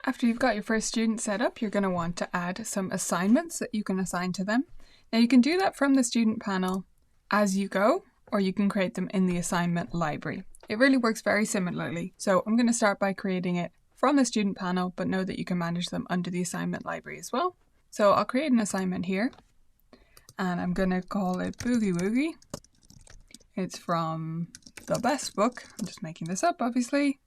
After you've got your first student set up, you're going to want to add some assignments that you can assign to them. Now you can do that from the student panel as you go, or you can create them in the assignment library. It really works very similarly. So I'm going to start by creating it from the student panel, but know that you can manage them under the assignment library as well. So I'll create an assignment here, and I'm going to call it Boogie Woogie. It's from the best book. I'm just making this up, obviously.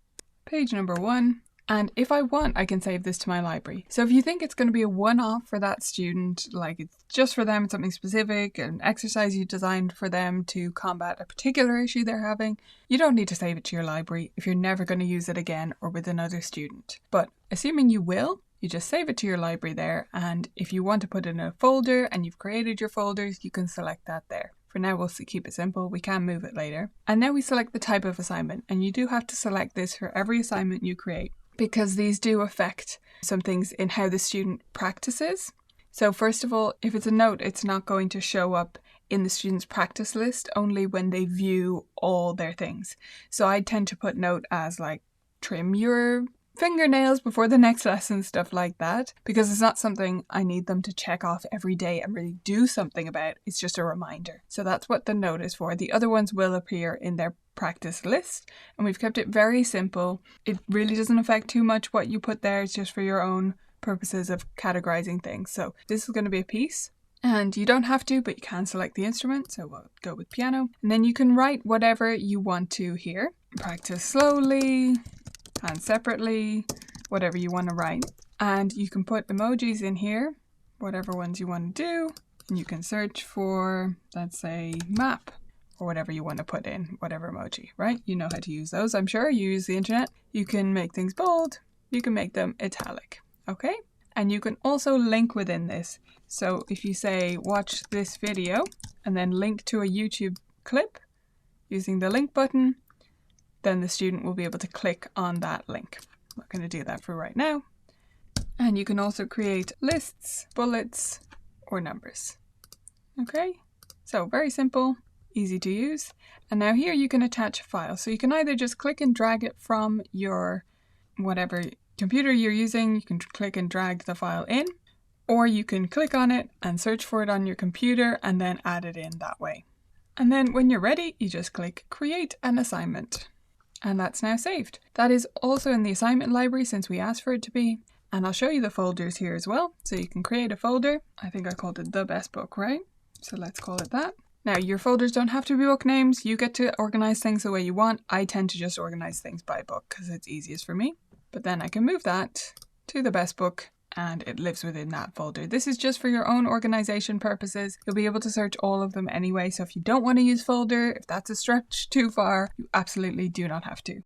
Page number 1. And if I want, I can save this to my library. So if you think it's going to be a one-off for that student, like it's just for them, it's something specific, an exercise you designed for them to combat a particular issue they're having, you don't need to save it to your library if you're never going to use it again or with another student. But assuming you will, you just save it to your library there, and if you want to put it in a folder and you've created your folders, you can select that there. For now, we'll keep it simple. We can move it later. And now we select the type of assignment, and you do have to select this for every assignment you create, because these do affect some things in how the student practices. So first of all, if it's a note, it's not going to show up in the student's practice list only when they view all their things. So I tend to put note as like trim your fingernails before the next lesson, stuff like that, because it's not something I need them to check off every day and really do something about. It's just a reminder. So that's what the note is for. The other ones will appear in their practice list, and we've kept it very simple. It really doesn't affect too much what you put there. It's just for your own purposes of categorizing things. So this is going to be a piece, and you don't have to, but you can select the instrument. So we'll go with piano, and then you can write whatever you want to here. Practice slowly and separately, whatever you want to write. And you can put emojis in here, whatever ones you want to do, and you can search for, let's say, map, or whatever you want to put in, whatever emoji, right? You know how to use those, I'm sure. You use the internet. You can make things bold. You can make them italic, okay? And you can also link within this. So if you say, watch this video, and then link to a YouTube clip using the link button, then the student will be able to click on that link. I'm not going to do that for right now. And you can also create lists, bullets, or numbers. Okay, so very simple, easy to use. And now here you can attach a file. So you can either just click and drag it from your whatever computer you're using. You can click and drag the file in, or you can click on it and search for it on your computer and then add it in that way. And then when you're ready, you just click Create an Assignment. And that's now saved. That is also in the assignment library since we asked for it to be. And I'll show you the folders here as well. So you can create a folder. I think I called it The Best Book, right? So let's call it that. Now your folders don't have to be book names. You get to organize things the way you want. I tend to just organize things by book because it's easiest for me. But then I can move that to The Best Book, and it lives within that folder. This is just for your own organization purposes. You'll be able to search all of them anyway, so if you don't want to use folder, if that's a stretch too far, you absolutely do not have to.